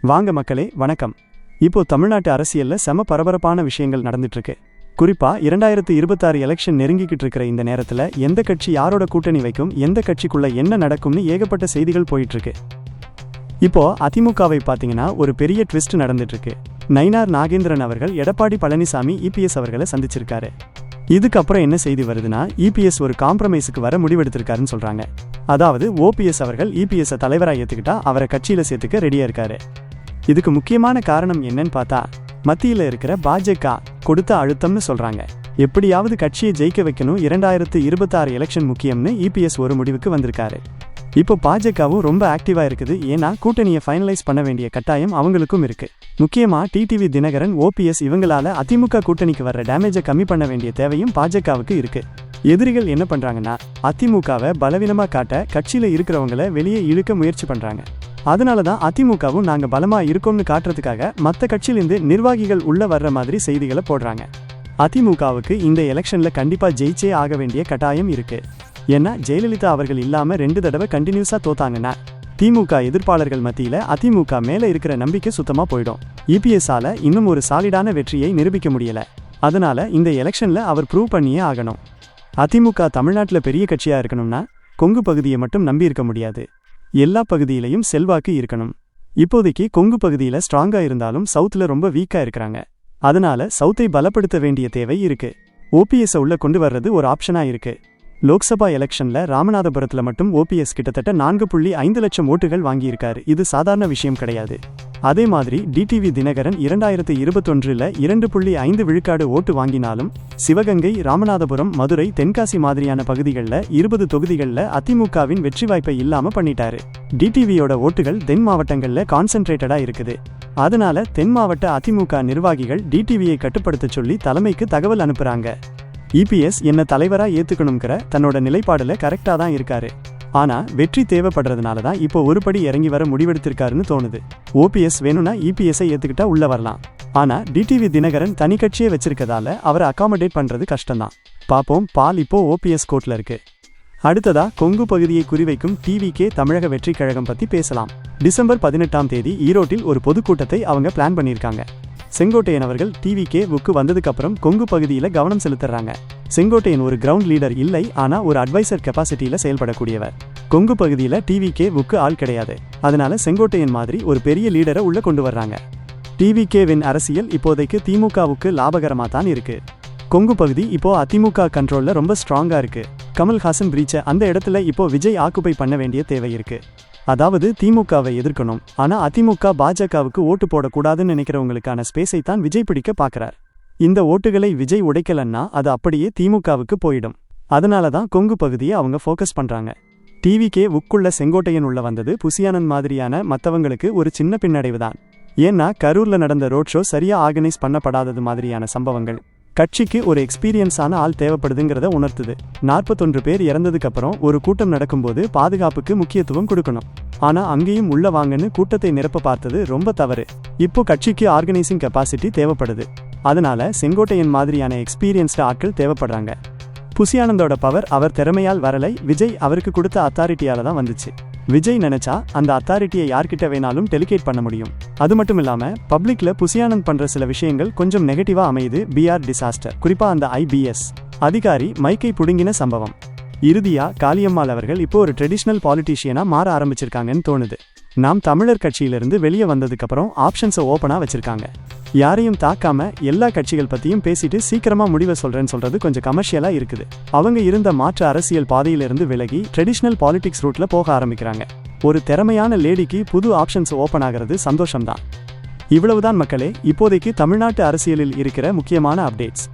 வாங்க மக்களே, வணக்கம். இப்போ தமிழ்நாட்டு அரசியல்ல செம பரபரப்பான விஷயங்கள் நடந்துட்டு இருக்கு. குறிப்பா 2026 எலெக்ஷன் நெருங்கிக்கிட்டு இருக்கிற இந்த நேரத்துல எந்த கட்சி யாரோட கூட்டணி வைக்கும், எந்த கட்சிக்குள்ள என்ன நடக்கும்னு ஏகப்பட்ட செய்திகள் போயிட்டு இருக்கு. இப்போ அதிமுகவை பாத்தீங்கன்னா ஒரு பெரிய ட்விஸ்ட் நடந்துட்டு இருக்கு. நயினார் நாகேந்திரன் அவர்கள் எடப்பாடி பழனிசாமி இபிஎஸ் அவர்களை சந்திச்சிருக்காரு. இதுக்கப்புறம் என்ன செய்தி வருதுன்னா, இபிஎஸ் ஒரு காம்ப்ரமைஸுக்கு வர முடிவெடுத்திருக்காருன்னு சொல்றாங்க. அதாவது ஓபிஎஸ் அவர்கள் இபிஎஸ் தலைவராக ஏத்துக்கிட்டா அவரை கட்சியில சேர்த்துக்க ரெடியா இருக்காரு. இதுக்கு முக்கியமான காரணம் என்னன்னு பார்த்தா, மத்தியில இருக்கிற பாஜக கொடுத்த அழுத்தம்னு சொல்றாங்க. எப்படியாவது கட்சியை ஜெயிக்க வைக்கணும், 2026 எலெக்ஷன் முக்கியம்னு இபிஎஸ் ஒரு முடிவுக்கு வந்திருக்காரு. இப்போ பாஜகவும் ரொம்ப ஆக்டிவா இருக்குது. ஏன்னா கூட்டணியை ஃபைனலைஸ் பண்ண வேண்டிய கட்டாயம் அவங்களுக்கும் இருக்கு. முக்கியமா டிடிவி தினகரன், ஓபிஎஸ் இவங்களால அதிமுக கூட்டணிக்கு வர்ற டேமேஜை கம்மி பண்ண வேண்டிய தேவையும் பாஜகவுக்கு இருக்கு. எதிரிகள் என்ன பண்றாங்கன்னா, அதிமுகவை பலவீனமா காட்ட கட்சியில இருக்கிறவங்களை வெளியே இழுக்க முயற்சி பண்றாங்க. அதனாலதான் அதிமுகவும் நாங்க பலமா இருக்கோம்னு காட்டுறதுக்காக மற்ற கட்சியிலிருந்து நிர்வாகிகள் உள்ள வர்ற மாதிரி செய்திகளை போடுறாங்க. அதிமுகவுக்கு இந்த எலெக்ஷன்ல கண்டிப்பா ஜெயிச்சே ஆக வேண்டிய கட்டாயம் இருக்கு. ஏன்னா ஜெயலலிதா அவர்கள் இல்லாம 2 தடவை கண்டினியூஸா தோத்தாங்கன்னா திமுக எதிர்ப்பாளர்கள் மத்தியில அதிமுக மேல இருக்கிற நம்பிக்கை சுத்தமா போயிடும். இபிஎஸ்ஆல இன்னும் ஒரு சாலிடான வெற்றியை நிரூபிக்க முடியல. அதனால இந்த எலெக்ஷன்ல அவர் ப்ரூவ் பண்ணியே ஆகணும். அதிமுக தமிழ்நாட்டில் பெரிய கட்சியா இருக்கணும்னா கொங்கு பகுதியை மட்டும் நம்பி இருக்க முடியாது. எல்லா பகுதியிலையும் செல்வாக்கு இருக்கணும். இப்போதைக்கு கொங்கு பகுதியில ஸ்ட்ராங்கா இருந்தாலும் சவுத்ல ரொம்ப வீக்கா இருக்கிறாங்க. அதனால சவுத்தை பலப்படுத்த வேண்டிய தேவை இருக்கு. ஓபிஎஸ் உள்ள கொண்டு வர்றது ஒரு ஆப்ஷனா இருக்கு. லோக்சபா எலெக்ஷன்ல ராமநாதபுரத்துல மட்டும் ஓபிஎஸ் கிட்டத்தட்ட 4.5 லட்சம் ஓட்டுகள் வாங்கியிருக்காரு. இது சாதாரண விஷயம் கிடையாது. அதே மாதிரி டிடிவி தினகரன் 2021ல் 2.5 விழுக்காடு ஓட்டு வாங்கினாலும் சிவகங்கை, ராமநாதபுரம், மதுரை, தென்காசி மாதிரியான பகுதிகளில் 20 தொகுதிகளில் அதிமுகவின் வெற்றி வாய்ப்பை இல்லாம பண்ணிட்டாரு. டிடிவியோட ஓட்டுகள் தென் மாவட்டங்கள்ல கான்சென்ட்ரேட்டடா இருக்குது. அதனால தென் மாவட்ட அதிமுக நிர்வாகிகள் டிடிவியை கட்டுப்படுத்த சொல்லி தலைமைக்கு தகவல் அனுப்புறாங்க. இபிஎஸ் என்ன தலைவரா ஏத்துக்கணுங்கிற தன்னோட நிலைப்பாடுல கரெக்டா தான் இருக்காரு. ஆனா வெற்றி தேவைப்படுறதுனால தான் இப்போ ஒருபடி இறங்கி வர முடிவெடுத்திருக்காருன்னு தோணுது. ஓபிஎஸ் வேணும்னா இபிஎஸ்ஐ ஏத்துக்கிட்டா உள்ள வரலாம். ஆனா டிடிவி தினகரன் தனி கட்சியை வச்சிருக்கதால அவரை அகாமடேட் பண்றது கஷ்டம்தான். பாப்போம். பால் இப்போ ஓபிஎஸ் கோர்ட்ல இருக்கு. அடுத்ததா கொங்கு பகுதியை குறிவைக்கும் டிவிகே தமிழக வெற்றி கழகம் பத்தி பேசலாம். டிசம்பர் 18ஆம் தேதி ஈரோட்டில் ஒரு பொதுக்கூட்டத்தை அவங்க பிளான் பண்ணியிருக்காங்க. செங்கோட்டையன் அவர்கள் டிவிகேவுக்கு வந்ததுக்கு அப்புறம் கொங்கு பகுதியில கவனம் செலுத்துறாங்க. செங்கோட்டையன் ஒரு கிரவுண்ட் லீடர் இல்லை, ஆனா ஒரு அட்வைசர் கெபாசிட்டியில செயல்படக்கூடியவர். கொங்கு பகுதியில டிவிகேவுக்கு ஆள் கிடையாது. அதனால செங்கோட்டையன் மாதிரி ஒரு பெரிய லீடரை உள்ள கொண்டு வர்றாங்க. டிவிகேவின் அரசியல் இப்போதைக்கு திமுகவுக்கு லாபகரமா தான் இருக்கு. கொங்கு பகுதி இப்போ அதிமுக கண்ட்ரோல்ல ரொம்ப ஸ்ட்ராங்கா இருக்கு. கமல்ஹாசன் பிரீச்ச அந்த இடத்துல இப்போ விஜய் ஆக்குபை பண்ண வேண்டிய தேவை இருக்கு. அதாவது திமுகவை எதிர்க்கணும், ஆனா அதிமுக பாஜகவுக்கு ஓட்டு போடக்கூடாதுன்னு நினைக்கிறவங்களுக்கான ஸ்பேஸை தான் விஜய் பிடிக்க பாக்குறார். இந்த ஓட்டுகளை விஜய் உடைக்கலன்னா அது அப்படியே திமுகவுக்கு போயிடும். அதனாலதான் கொங்கு பகுதியை அவங்க ஃபோக்கஸ் பண்றாங்க. டிவிகே உக்குள்ள செங்கோட்டையன் உள்ள வந்தது புசியானந்த் மாதிரியான மற்றவங்களுக்கு ஒரு சின்ன பின்னடைவு தான். ஏன்னா கரூர்ல நடந்த ரோட் ஷோ சரியா ஆர்கனைஸ் பண்ணப்படாதது மாதிரியான சம்பவங்கள் கட்சிக்கு ஒரு எக்ஸ்பீரியன்ஸான ஆள் தேவைப்படுதுங்கிறத உணர்த்துது. 41 பேர் இறந்ததுக்கு அப்புறம் ஒரு கூட்டம் நடக்கும்போது பாதுகாப்புக்கு முக்கியத்துவம் கொடுக்கணும். ஆனா அங்கேயும் உள்ள வாங்கன்னு கூட்டத்தை நிரப்ப பார்த்தது ரொம்ப தவறு. இப்போ கட்சிக்கு ஆர்கனைசிங் கெபாசிட்டி தேவைப்படுது. அதனால செங்கோட்டையன் மாதிரியான எக்ஸ்பீரியன்ஸ்டு ஆட்கள் தேவைப்படுறாங்க. புசியானந்தோட பவர் அவர் திறமையால் வரலை, விஜய் அவருக்கு கொடுத்த அத்தாரிட்டியால தான் வந்துச்சு. விஜய் நினைச்சா அந்த அத்தாரிட்டியை யார்கிட்ட வேணாலும் டெலிகேட் பண்ண முடியும். அது மட்டும் இல்லாம பப்ளிக்ல புசியானந்த் பண்ற சில விஷயங்கள் கொஞ்சம் நெகட்டிவா அமையுது. பிஆர் டிசாஸ்டர், குறிப்பா அந்த ஐபிஎஸ் அதிகாரி மைக்கை புடுங்கின சம்பவம். இறுதியா காளியம்மாள் அவர்கள் இப்போ ஒரு ட்ரெடிஷ்னல் பாலிட்டிஷியனா மாற ஆரம்பிச்சிருக்காங்கன்னு தோணுது. நாம் தமிழர் கட்சியிலிருந்து வெளியே வந்ததுக்கு அப்புறம் ஆப்ஷன்ஸை ஓப்பனா வச்சிருக்காங்க. யாரையும் தாக்காம எல்லா கட்சிகள் பத்தியும் பேசிட்டு சீக்கிரமா முடிவை சொல்றேன்னு சொல்றது கொஞ்சம் கமர்ஷியலா இருக்குது. அவங்க இருந்த மாற்று அரசியல் பாதையிலிருந்து விலகி ட்ரெடிஷ்னல் பாலிடிக்ஸ் ரூட்ல போக ஆரம்பிக்கிறாங்க. ஒரு திறமையான லேடிக்கு புது ஆப்ஷன்ஸ் ஓப்பன் ஆகிறது சந்தோஷம்தான். இவ்வளவுதான் மக்களே, இப்போதைக்கு தமிழ்நாட்டு அரசியலில் இருக்கிற முக்கியமான அப்டேட்ஸ்.